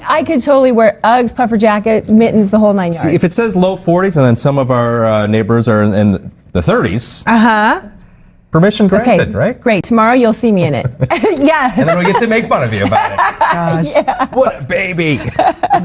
I could totally wear Uggs, puffer jacket, mittens, the whole 9 yards. See, if it says low 40s and then some of our neighbors are in the 30s. Permission granted, right? Great. Tomorrow you'll see me in it. Yeah. And then we get to make fun of you about it. Gosh. Yeah. What a baby.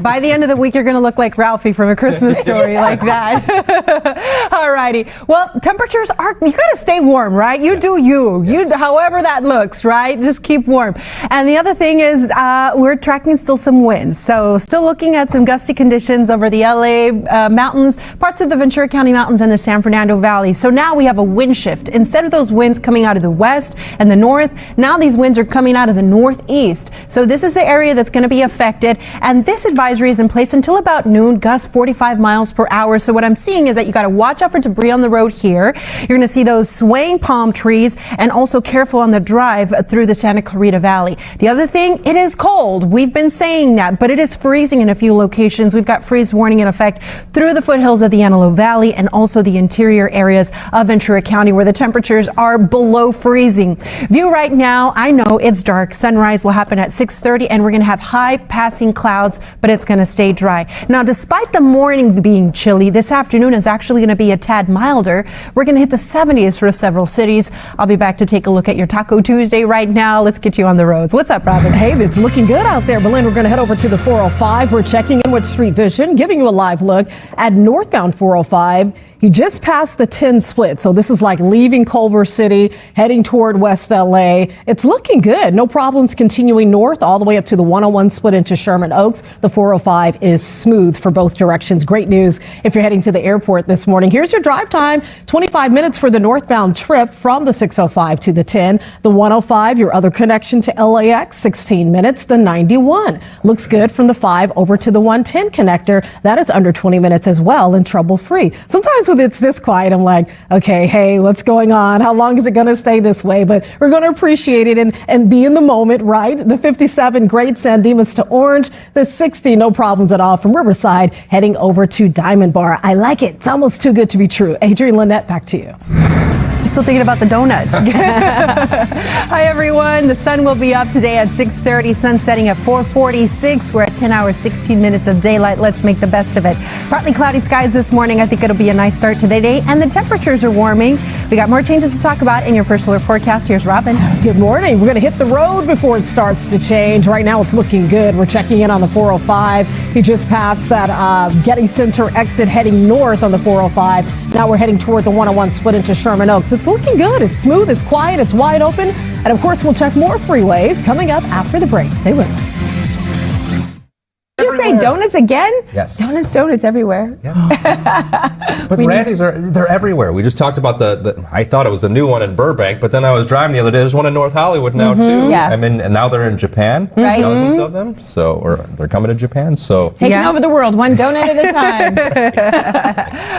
By the end of the week, you're going to look like Ralphie from A Christmas Story like that. All righty. Well, temperatures you got to stay warm, right? You do you. Yes. However that looks, right? Just keep warm. And the other thing is we're tracking still some winds. So still looking at some gusty conditions over the LA mountains, parts of the Ventura County mountains and the San Fernando Valley. So now we have a wind shift. Instead of those winds coming out of the west and the north, now these winds are coming out of the northeast. So this is the area that's going to be affected, and this advisory is in place until about noon, gusts 45 miles per hour. So what I'm seeing is that you got to watch out for debris on the road here. You're going to see those swaying palm trees, and also careful on the drive through the Santa Clarita Valley. The other thing, it is cold. We've been saying that, but it is freezing in a few locations. We've got freeze warning in effect through the foothills of the Antelope Valley and also the interior areas of Ventura County, where the temperatures are below freezing. View right now, I know it's dark. Sunrise will happen at 6:30, and we're going to have high passing clouds, but it's going to stay dry. Now, despite the morning being chilly, this afternoon is actually going to be a tad milder. We're going to hit the 70s for several cities. I'll be back to take a look at your Taco Tuesday right now. Let's get you on the roads. What's up, Robin? Hey, it's looking good out there. Belen, we're going to head over to the 405. We're checking in with Street Vision, giving you a live look at northbound 405. You just passed the 10 split, so this is like leaving Culver City, heading toward West LA. It's looking good. No problems continuing north all the way up to the 101 split into Sherman Oaks. The 405 is smooth for both directions. Great news if you're heading to the airport this morning. Here's your drive time, 25 minutes for the northbound trip from the 605 to the 10. The 105, your other connection to LAX, 16 minutes. The 91 looks good from the 5 over to the 110 connector. That is under 20 minutes as well and trouble-free. Sometimes when it's this quiet, I'm like, okay, hey, what's going on? How long is it going to stay this way? But we're going to appreciate it and be in the moment, right? The 57, great. San Dimas to Orange. The 60, no problems at all from Riverside, heading over to Diamond Bar. I like it. It's almost too good to be true. Adrienne Lynette, back to you. Still thinking about the donuts. Hi, everyone. The sun will be up today at 6:30. Sun setting at 4:46. We're at 10 hours, 16 minutes of daylight. Let's make the best of it. Partly cloudy skies this morning. I think it'll be a nice start to the day, and the temperatures are warming. We got more changes to talk about in your first alert forecast. Here's Robin. Good morning. We're going to hit the road before it starts to change. Right now, it's looking good. We're checking in on the 405. You just passed that Getty Center exit heading north on the 405. Now we're heading toward the 101 split into Sherman Oaks. It's looking good. It's smooth. It's quiet. It's wide open. And of course, we'll check more freeways coming up after the break. Stay with us. Did you say donuts again? Yes. Donuts everywhere. Yeah. But Randy's they're everywhere. We just talked about I thought it was the new one in Burbank, but then I was driving the other day. There's one in North Hollywood now too. Yeah. I mean, and now they're in Japan. Right. Dozens of them. So, or they're coming to Japan. So taking over the world, one donut at a time.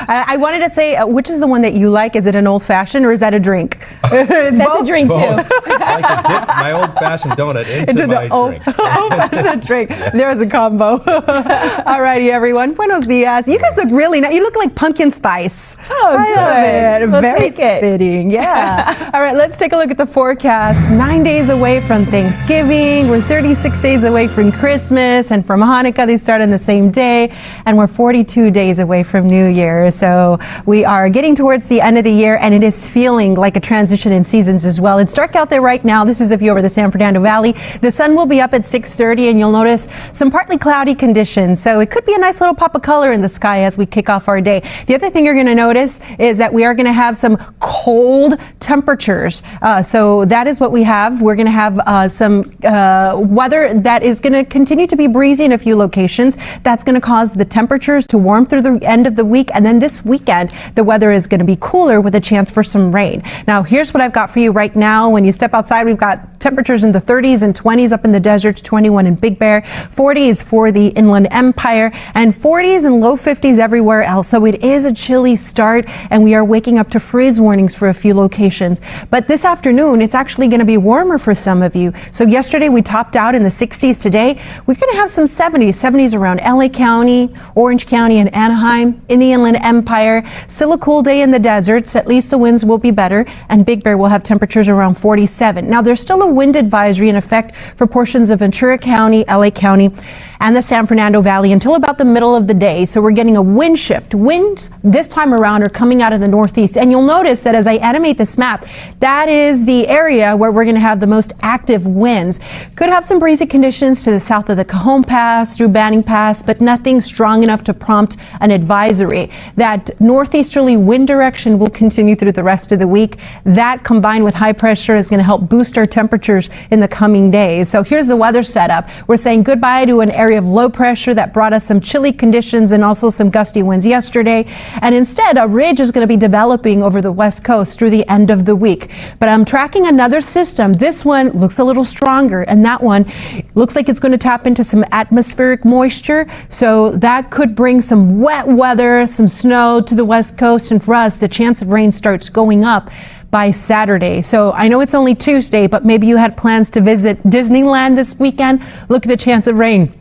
I wanted to say, which is the one that you like? Is it an old fashioned or is that a drink? That's a drink too. I like to dip my old-fashioned donut into my drink. Old-fashioned drink. There's a combo. All righty, everyone. Buenos dias. You guys look really nice. You look like pumpkin spice. Oh, I love it. We'll Very take it. fitting. Yeah. All right, let's take a look at the forecast. 9 days away from Thanksgiving. We're 36 days away from Christmas and from Hanukkah. They start on the same day. And we're 42 days away from New Year. So we are getting towards the end of the year, and it is feeling like a transition in seasons as well. It's dark out there right now. This is the view over the San Fernando Valley. The sun will be up at 6:30, and you'll notice some partly cloudy conditions. So it could be a nice little pop of color in the sky as we kick off our day. The other thing you're going to notice is that we are going to have some cold temperatures. So that is what we have. We're going to have some weather that is going to continue to be breezy in a few locations. That's going to cause the temperatures to warm through the end of the week. And then this weekend, the weather is going to be cooler with a chance for some rain. Now, here's what I've got for you right now. When you step outside, we've got temperatures in the 30s and 20s up in the deserts, 21 in Big Bear, 40s for the Inland Empire, and 40s and low 50s everywhere else. So it is a chilly start, and we are waking up to freeze warnings for a few locations. But this afternoon, it's actually going to be warmer for some of you. So yesterday, we topped out in the 60s. Today, we're going to have some 70s around LA County, Orange County, and Anaheim in the Inland Empire. Still a cool day in the deserts. At least the winds will be better, and Big Bear will have temperatures around 47. Now, there's still a wind advisory in effect for portions of Ventura County, LA County, and the San Fernando Valley until about the middle of the day. So we're getting a wind shift. Winds this time around are coming out of the northeast. And you'll notice that as I animate this map, that is the area where we're going to have the most active winds. Could have some breezy conditions to the south of the Cajon Pass, through Banning Pass, but nothing strong enough to prompt an advisory. That northeasterly wind direction will continue through the rest of the week. That combined with high pressure is going to help boost our temperatures in the coming days. So here's the weather setup. We're saying goodbye to an area of low pressure that brought us some chilly conditions and also some gusty winds yesterday. And instead, a ridge is going to be developing over the west coast through the end of the week. But I'm tracking another system. This one looks a little stronger, and that one looks like it's going to tap into some atmospheric moisture. So that could bring some wet weather, some snow to the west coast. And for us, the chance of rain starts going up by Saturday. So I know it's only Tuesday, but maybe you had plans to visit Disneyland this weekend. Look at the chance of rain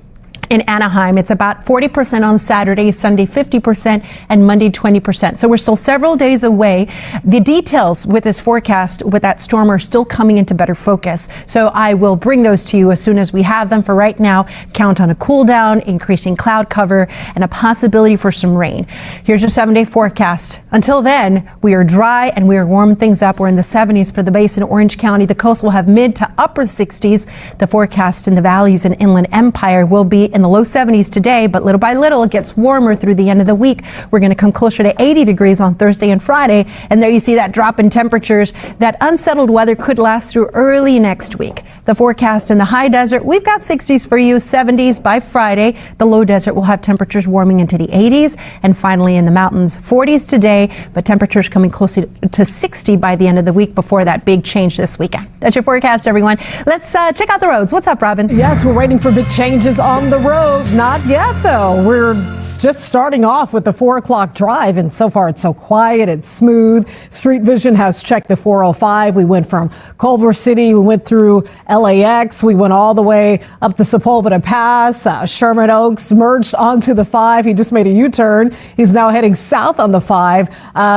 in Anaheim. It's about 40% on Saturday, Sunday 50%, and Monday 20%. So we're still several days away. The details with this forecast with that storm are still coming into better focus. So I will bring those to you as soon as we have them. For right now, count on a cool down, increasing cloud cover, and a possibility for some rain. Here's your 7-day forecast. Until then, we are dry and we are warming things up. We're in the 70s for the base in Orange County. The coast will have mid to upper 60s. The forecast in the valleys and Inland Empire will be in the low 70s today, but little by little it gets warmer through the end of the week. We're going to come closer to 80 degrees on Thursday and Friday, and there you see that drop in temperatures. That unsettled weather could last through early next week. The forecast in the high desert, we've got 60s for you, 70s by Friday. The low desert will have temperatures warming into the 80s, and finally in the mountains, 40s today, but temperatures coming closer to 60 by the end of the week before that big change this weekend. That's your forecast, everyone. Let's check out the roads. What's up, Robin? Yes, we're waiting for big changes on the road. Not yet, though. We're just starting off with the 4 o'clock drive, and so far it's so quiet, it's smooth. Street Vision has checked the 405. We went from Culver City, we went through LAX, we went all the way up the Sepulveda Pass, Sherman Oaks, merged onto the 5. He just made a U-turn. He's now heading south on the 5,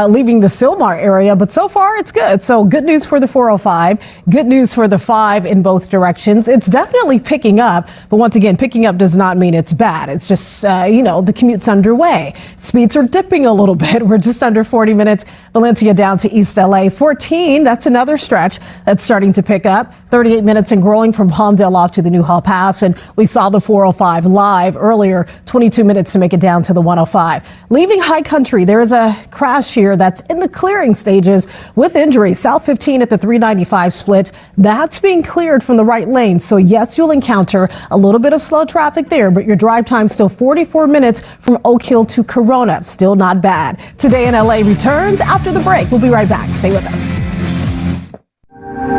leaving the Sylmar area, but so far it's good. So good news for the 405, good news for the 5 in both directions. It's definitely picking up, but once again, picking up does not mean it's bad. It's just, the commute's underway. Speeds are dipping a little bit. We're just under 40 minutes. Valencia down to East LA. 14, that's another stretch that's starting to pick up. 38 minutes and growing from Palmdale off to the Newhall Pass. And we saw the 405 live earlier, 22 minutes to make it down to the 105. Leaving high country, there is a crash here that's in the clearing stages with injuries. South 15 at the 395 split. That's being cleared from the right lane. So yes, you'll encounter a little bit of slow traffic there, but your drive time still 44 minutes from Oak Hill to Corona. Still not bad. Today in LA returns after the break. We'll be right back. Stay with us.